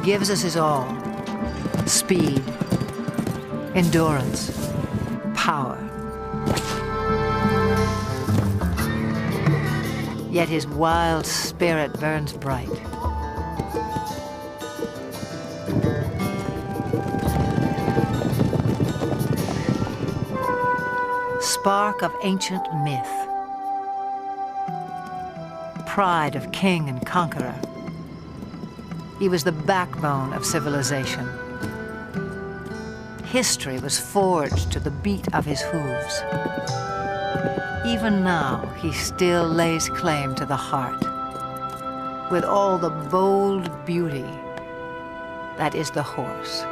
gives us his all: speed, endurance, power. Yet his wild spirit burns bright. Spark of ancient myth, pride of king and conqueror. He was the backbone of civilization. History was forged to the beat of his hooves. Even now, he still lays claim to the heart, with all the bold beauty that is the horse.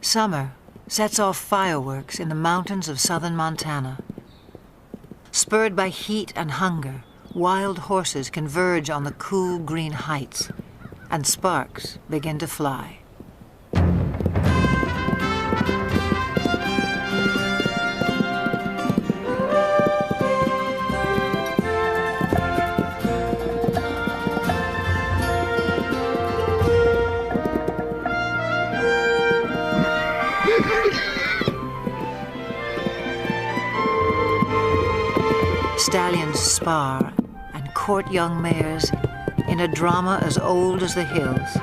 Summer sets off fireworks in the mountains of southern Montana. Spurred by heat and hunger, wild horses converge on the cool green heights, and sparks begin to fly. Stallions spar and court young mares in a drama as old as the hills.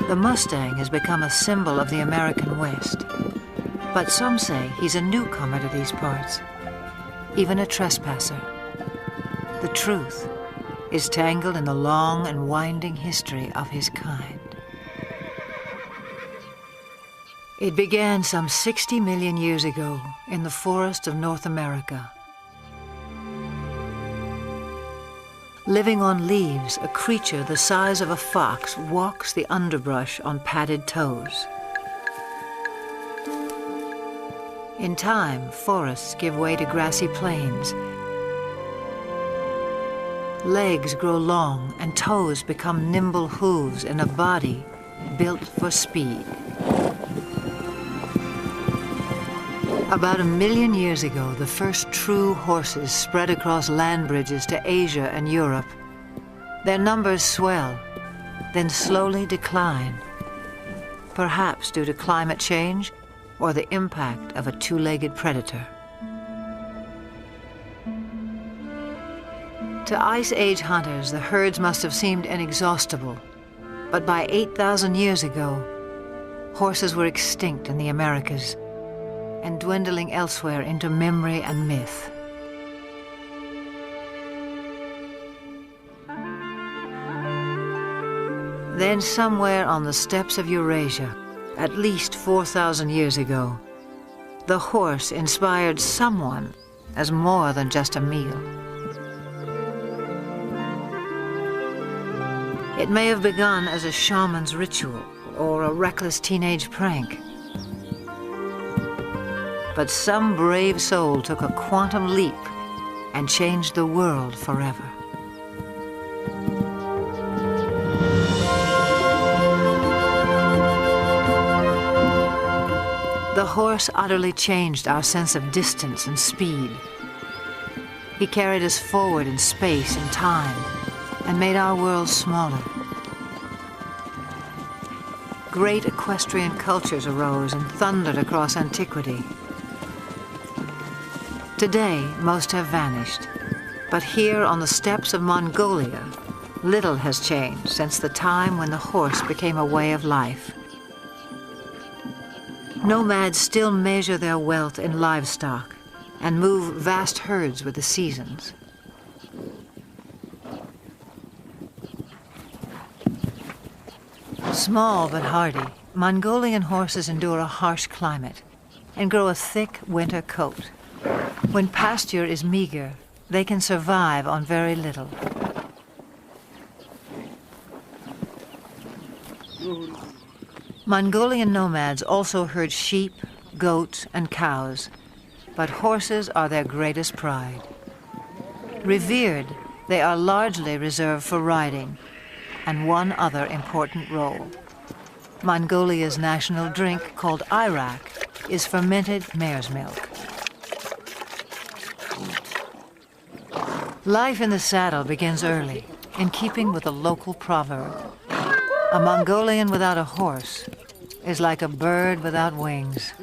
The Mustang has become a symbol of the American West. But some say he's a newcomer to these parts, even a trespasser. The truth is tangled in the long and winding history of his kind. It began some 60 million years ago in the forests of North America. Living on leaves, a creature the size of a fox walks the underbrush on padded toes. In time, forests give way to grassy plains. Legs grow long and toes become nimble hooves in a body built for speed. About 1 million years ago, the first true horses spread across land bridges to Asia and Europe. Their numbers swell, then slowly decline, perhaps due to climate change or the impact of a two-legged predator. To Ice Age hunters, the herds must have seemed inexhaustible, but by 8,000 years ago, horses were extinct in the Americas and dwindling elsewhere into memory and myth. Then somewhere on the steppes of Eurasia, at least 4,000 years ago, the horse inspired someone as more than just a meal. It may have begun as a shaman's ritual or a reckless teenage prank. But some brave soul took a quantum leap and changed the world forever. The horse utterly changed our sense of distance and speed. He carried us forward in space and time and made our world smaller. Great equestrian cultures arose and thundered across antiquity. Today, most have vanished, but here on the steppes of Mongolia, little has changed since the time when the horse became a way of life. Nomads still measure their wealth in livestock and move vast herds with the seasons. Small but hardy, Mongolian horses endure a harsh climate and grow a thick winter coat. When pasture is meager, they can survive on very little. Mongolian nomads also herd sheep, goats, and cows, but horses are their greatest pride. Revered, they are largely reserved for riding, and one other important role. Mongolia's national drink, called arak, is fermented mare's milk. Life in the saddle begins early, in keeping with a local proverb. A Mongolian without a horse is like a bird without wings.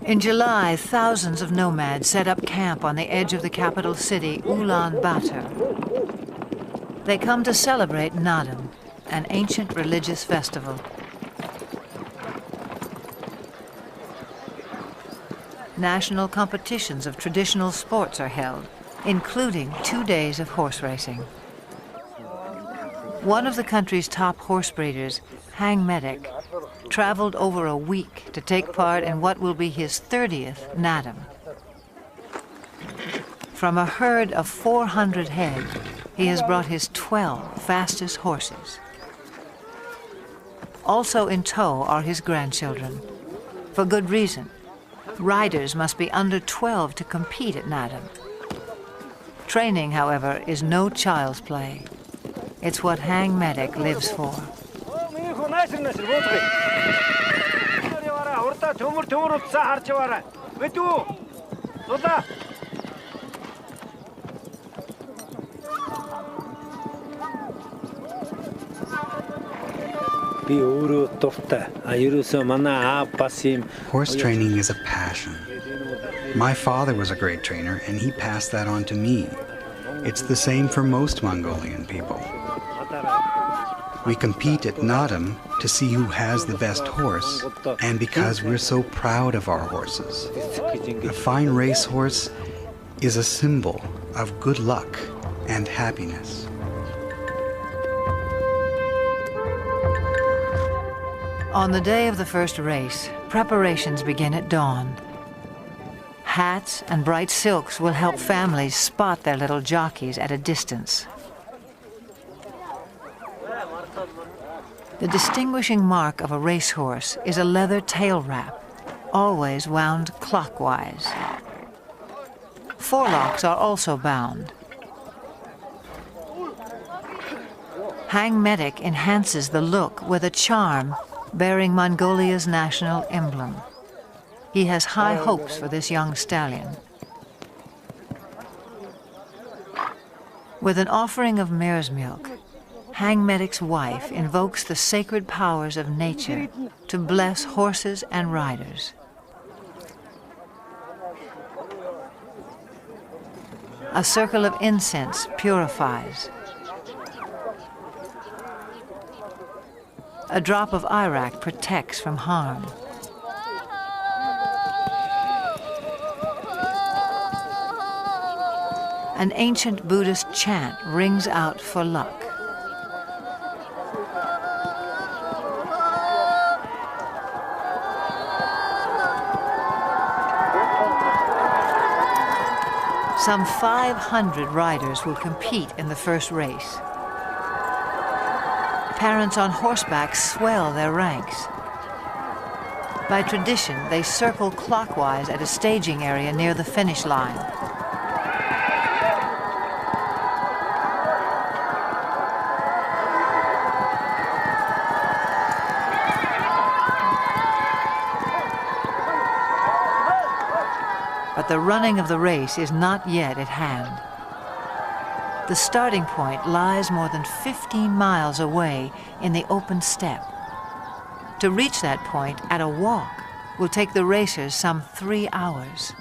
In July, thousands of nomads set up camp on the edge of the capital city, Ulaanbaatar. They come to celebrate Naadam, an ancient religious festival. National competitions of traditional sports are held, including 2 days of horse racing. One of the country's top horse breeders, Hang Medic, traveled over a week to take part in what will be his 30th Naadam. From a herd of 400 head, he has brought his 12 fastest horses. Also in tow are his grandchildren. For good reason. Riders must be under 12 to compete at Naadam. Training, however, is no child's play. It's what Hang Medic lives for. Horse training is a passion. My father was a great trainer, and he passed that on to me. It's the same for most Mongolian people. We compete at Naadam to see who has the best horse, and because we're so proud of our horses. A fine racehorse is a symbol of good luck and happiness. On the day of the first race, preparations begin at dawn. Hats and bright silks will help families spot their little jockeys at a distance. The distinguishing mark of a racehorse is a leather tail wrap, always wound clockwise. Forelocks are also bound. Hang Medic enhances the look with a charm bearing Mongolia's national emblem. He has high hopes for this young stallion. With an offering of mare's milk, Hang Medic's wife invokes the sacred powers of nature to bless horses and riders. A circle of incense purifies. A drop of arak protects from harm. An ancient Buddhist chant rings out for luck. Some 500 riders will compete in the first race. Parents on horseback swell their ranks. By tradition, they circle clockwise at a staging area near the finish line. But the running of the race is not yet at hand. The starting point lies more than 15 miles away in the open steppe. To reach that point at a walk will take the racers some 3 hours,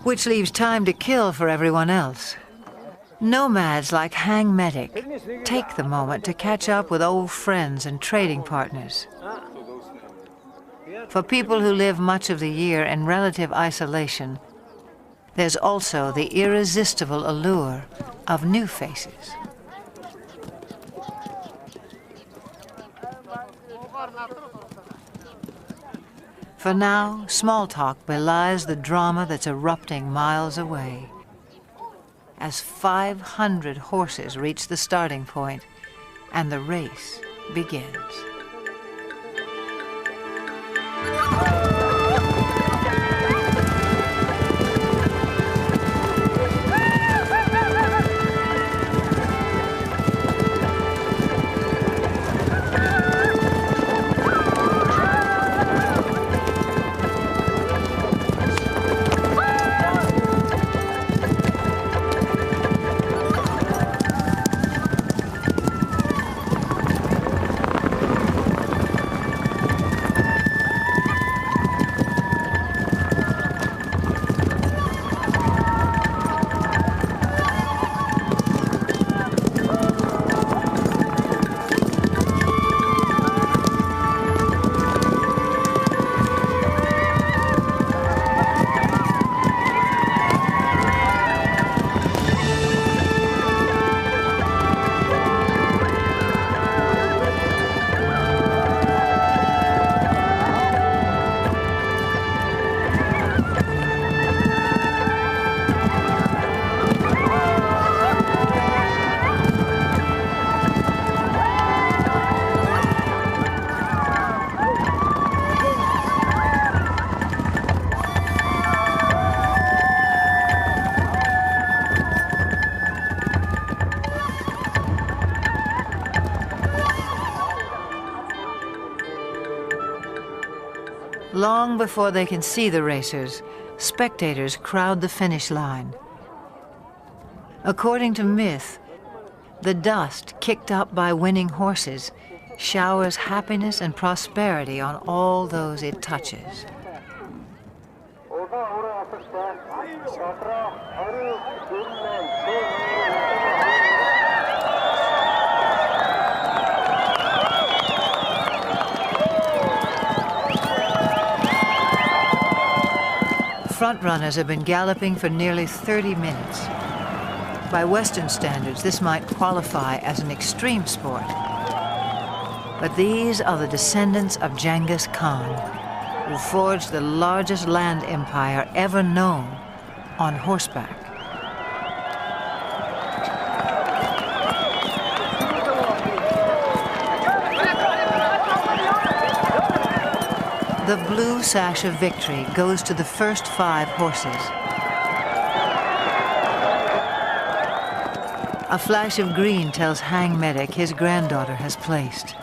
which leaves time to kill for everyone else. Nomads like Hang Medic take the moment to catch up with old friends and trading partners. For people who live much of the year in relative isolation, there's also the irresistible allure of new faces. For now, small talk belies the drama that's erupting miles away. As 500 horses reach the starting point, and the race begins. Long before they can see the racers, spectators crowd the finish line. According to myth, the dust kicked up by winning horses showers happiness and prosperity on all those it touches. Front-runners have been galloping for nearly 30 minutes. By Western standards, this might qualify as an extreme sport. But these are the descendants of Genghis Khan, who forged the largest land empire ever known on horseback. The blue sash of victory goes to the first 5 horses. A flash of green tells Hang Medic his granddaughter has placed.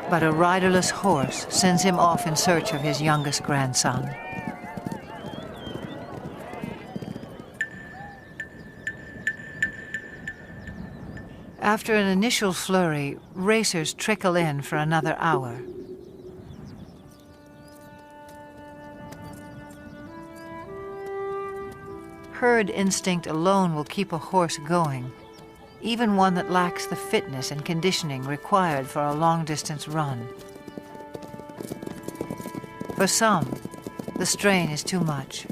But a riderless horse sends him off in search of his youngest grandson. After an initial flurry, racers trickle in for another hour. Herd instinct alone will keep a horse going, even one that lacks the fitness and conditioning required for a long-distance run. For some, the strain is too much.